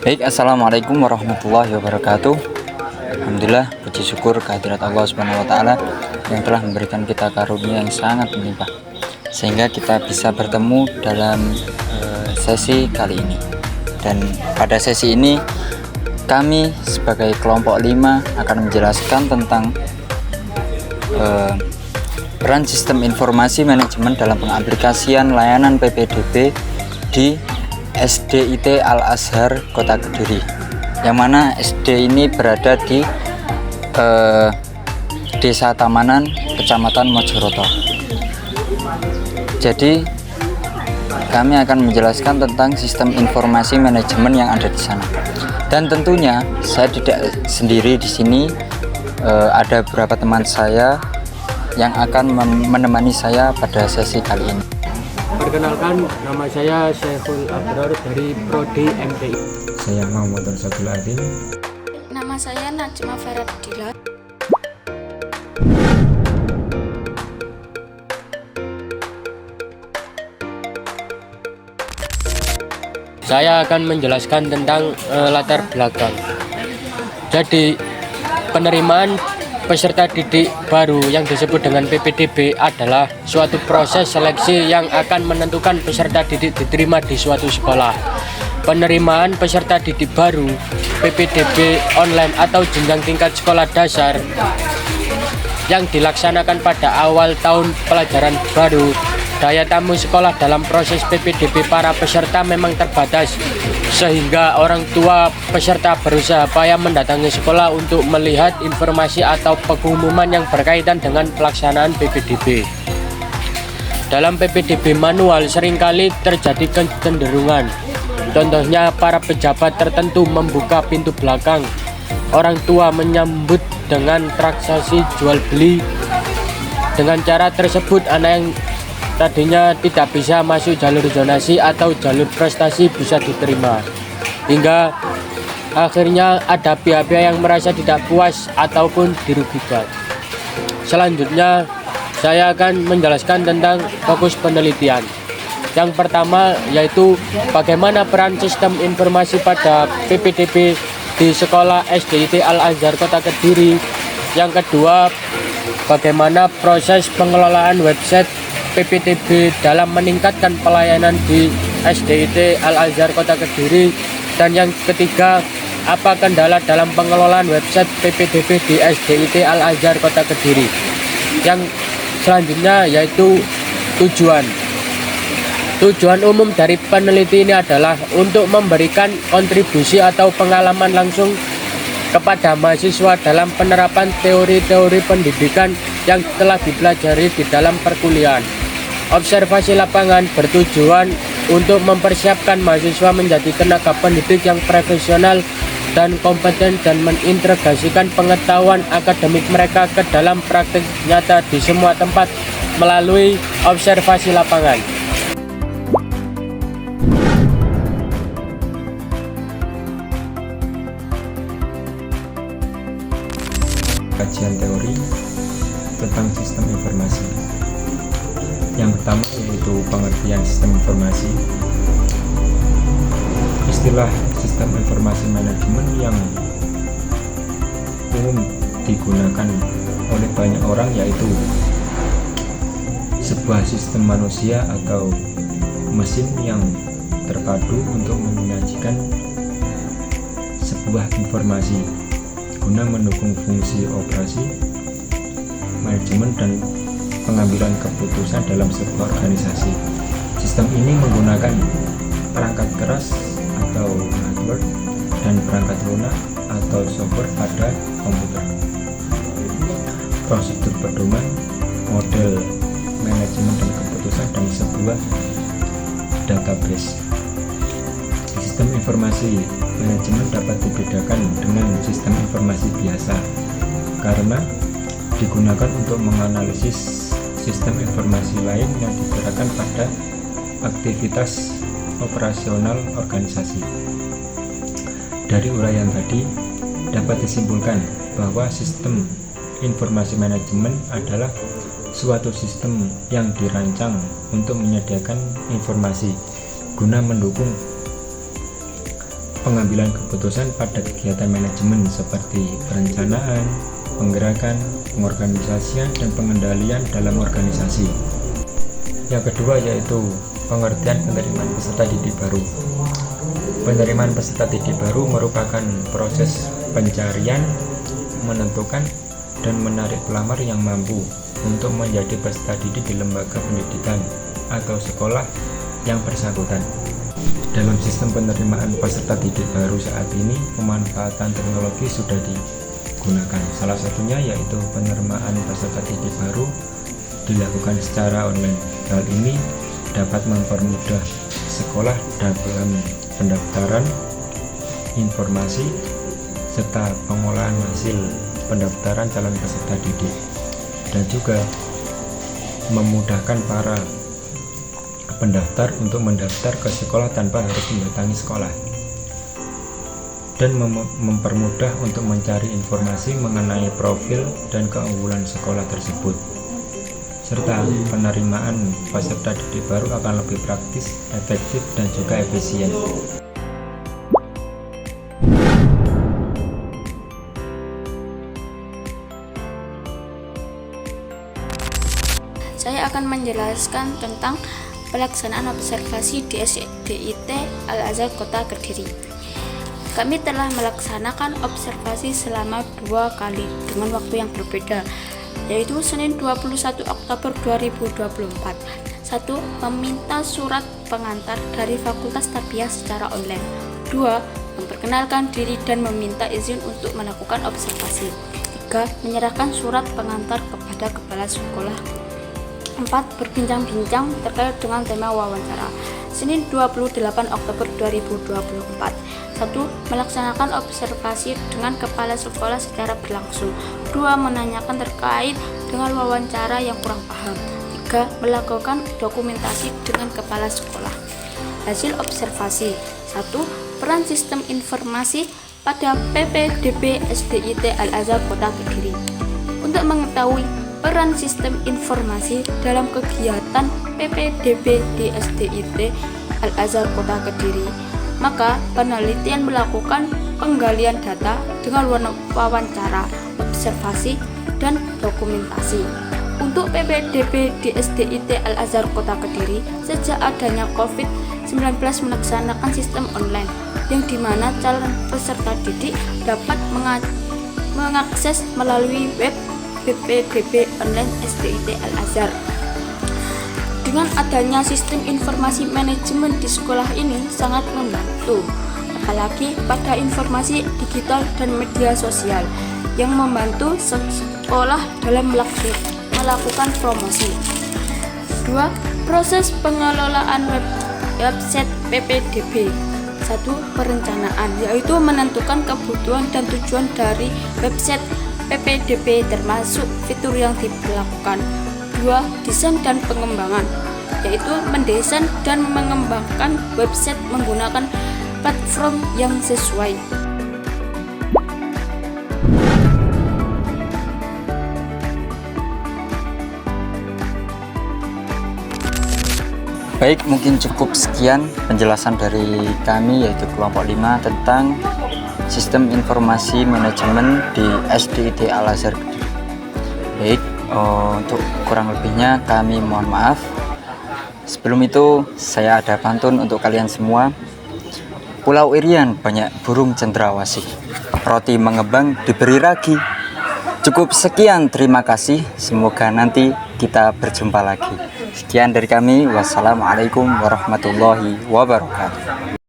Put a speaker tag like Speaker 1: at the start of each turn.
Speaker 1: Baik, assalamualaikum warahmatullahi wabarakatuh. Alhamdulillah, puji syukur kehadirat Allah Subhanahu wa Ta'ala yang telah memberikan kita karunia yang sangat melimpah, sehingga kita bisa bertemu dalam sesi kali ini. Dan pada sesi ini, kami sebagai kelompok 5 akan menjelaskan tentang peran sistem informasi manajemen dalam pengaplikasian layanan PPDB di SDIT Al-Azhar Kota Kediri, yang mana SD ini berada di Desa Tamanan, Kecamatan Mojoroto. Jadi kami akan menjelaskan tentang sistem informasi manajemen yang ada di sana. Dan tentunya saya tidak sendiri di sini, ada beberapa teman saya yang akan menemani saya pada sesi kali ini.
Speaker 2: Perkenalkan, nama saya Syekhul Abrar dari Prodi MTI.
Speaker 3: Saya Muhammad Arsadul Adin.
Speaker 4: Nama saya Najma Faradila.
Speaker 2: Saya akan menjelaskan tentang latar belakang. Jadi, penerimaan peserta didik baru yang disebut dengan PPDB adalah suatu proses seleksi yang akan menentukan peserta didik diterima di suatu sekolah. Penerimaan peserta didik baru PPDB online atau jenjang tingkat sekolah dasar yang dilaksanakan pada awal tahun pelajaran baru. Daya tamu sekolah dalam proses PPDB para peserta memang terbatas, sehingga orang tua peserta berusaha payah mendatangi sekolah untuk melihat informasi atau pengumuman yang berkaitan dengan pelaksanaan PPDB. Dalam PPDB manual seringkali terjadi kecenderungan. Contohnya, para pejabat tertentu membuka pintu belakang. Orang tua menyambut dengan transaksi jual beli. Dengan cara tersebut, anak yang tadinya tidak bisa masuk jalur zonasi atau jalur prestasi bisa diterima, hingga akhirnya ada pihak-pihak yang merasa tidak puas ataupun dirugikan. Selanjutnya, saya akan menjelaskan tentang fokus penelitian. Yang pertama yaitu bagaimana peran sistem informasi pada PPDB di sekolah SDIT Al-Azhar Kota Kediri. Yang kedua, bagaimana proses pengelolaan website PPDB dalam meningkatkan pelayanan di SDIT Al-Azhar Kota Kediri. Dan yang ketiga, apa kendala dalam pengelolaan website PPDB di SDIT Al-Azhar Kota Kediri. Yang selanjutnya yaitu tujuan. Tujuan umum dari peneliti ini adalah untuk memberikan kontribusi atau pengalaman langsung kepada mahasiswa dalam penerapan teori-teori pendidikan yang telah dipelajari di dalam perkuliahan. Observasi lapangan bertujuan untuk mempersiapkan mahasiswa menjadi tenaga pendidik yang profesional dan kompeten dan mengintegrasikan pengetahuan akademik mereka ke dalam praktik nyata di semua tempat melalui observasi lapangan.
Speaker 3: Kajian teori tentang sistem informasi. Yang pertama yaitu pengertian sistem informasi. Istilah sistem informasi manajemen yang umum digunakan oleh banyak orang yaitu sebuah sistem manusia atau mesin yang terpadu untuk menyajikan sebuah informasi guna mendukung fungsi operasi, manajemen, dan pengambilan keputusan dalam sebuah organisasi. Sistem ini menggunakan perangkat keras atau hardware dan perangkat lunak atau software pada komputer. Prosedur pedoman, model manajemen dan keputusan, dan sebuah database. Sistem informasi manajemen dapat dibedakan dengan sistem informasi biasa karena digunakan untuk menganalisis sistem informasi lain yang digerakkan pada aktivitas operasional organisasi. Dari uraian tadi dapat disimpulkan bahwa sistem informasi manajemen adalah suatu sistem yang dirancang untuk menyediakan informasi guna mendukung pengambilan keputusan pada kegiatan manajemen seperti perencanaan, penggerakan, pengorganisasian, dan pengendalian dalam organisasi. Yang kedua yaitu pengertian penerimaan peserta didik baru. Penerimaan peserta didik baru merupakan proses pencarian, menentukan, dan menarik pelamar yang mampu untuk menjadi peserta didik di lembaga pendidikan atau sekolah yang bersangkutan. Dalam sistem penerimaan peserta didik baru saat ini, pemanfaatan teknologi sudah digunakan. Salah satunya yaitu penerimaan peserta didik baru dilakukan secara online. Hal ini dapat mempermudah sekolah dalam pendaftaran informasi serta pengolahan hasil pendaftaran calon peserta didik, dan juga memudahkan para pendaftar untuk mendaftar ke sekolah tanpa harus mendatangi sekolah, dan mempermudah untuk mencari informasi mengenai profil dan keunggulan sekolah tersebut, serta penerimaan peserta didik baru akan lebih praktis, efektif, dan juga efisien.
Speaker 4: Saya akan menjelaskan tentang pelaksanaan observasi di SDIT Al-Azhar Kota Kediri. Kami telah melaksanakan observasi selama 2 kali dengan waktu yang berbeda, yaitu Senin 21 Oktober 2024. 1. Meminta surat pengantar dari Fakultas Tarbiyah secara online. 2. Memperkenalkan diri dan meminta izin untuk melakukan observasi. 3. Menyerahkan surat pengantar kepada kepala sekolah. 4. Berbincang-bincang terkait dengan tema wawancara. Senin 28 Oktober 2024. 1. Melaksanakan observasi dengan kepala sekolah secara berlangsung. 2. Menanyakan terkait dengan wawancara yang kurang paham. 3. Melakukan dokumentasi dengan kepala sekolah. Hasil observasi. 1. Peran sistem informasi pada PPDB SDIT Al-Azhar Kota Kediri. Untuk mengetahui peran sistem informasi dalam kegiatan PPDB di SDIT Al-Azhar Kota Kediri, maka penelitian melakukan penggalian data dengan wawancara, observasi, dan dokumentasi. Untuk PPDB di SDIT Al-Azhar Kota Kediri, sejak adanya COVID-19 melaksanakan sistem online, yang dimana calon peserta didik dapat mengakses melalui web PPDB online SDIT Al-Azhar. Dengan adanya sistem informasi manajemen di sekolah ini sangat membantu, apalagi pada informasi digital dan media sosial yang membantu sekolah dalam melakukan promosi. 2. Proses pengelolaan website PPDB. 1. Perencanaan, yaitu menentukan kebutuhan dan tujuan dari website PPDB termasuk fitur yang diberlakukan. 2. Desain dan pengembangan, yaitu mendesain dan mengembangkan website menggunakan platform yang sesuai.
Speaker 1: Baik, mungkin cukup sekian penjelasan dari kami yaitu kelompok 5 tentang sistem informasi manajemen di SDIT Al-Azhar. Baik, untuk kurang lebihnya kami mohon maaf. Sebelum itu saya ada pantun untuk kalian semua. Pulau Irian banyak burung cendrawasih, roti mengembang diberi ragi. Cukup sekian, terima kasih. Semoga nanti kita berjumpa lagi. Sekian dari kami. Wassalamualaikum warahmatullahi wabarakatuh.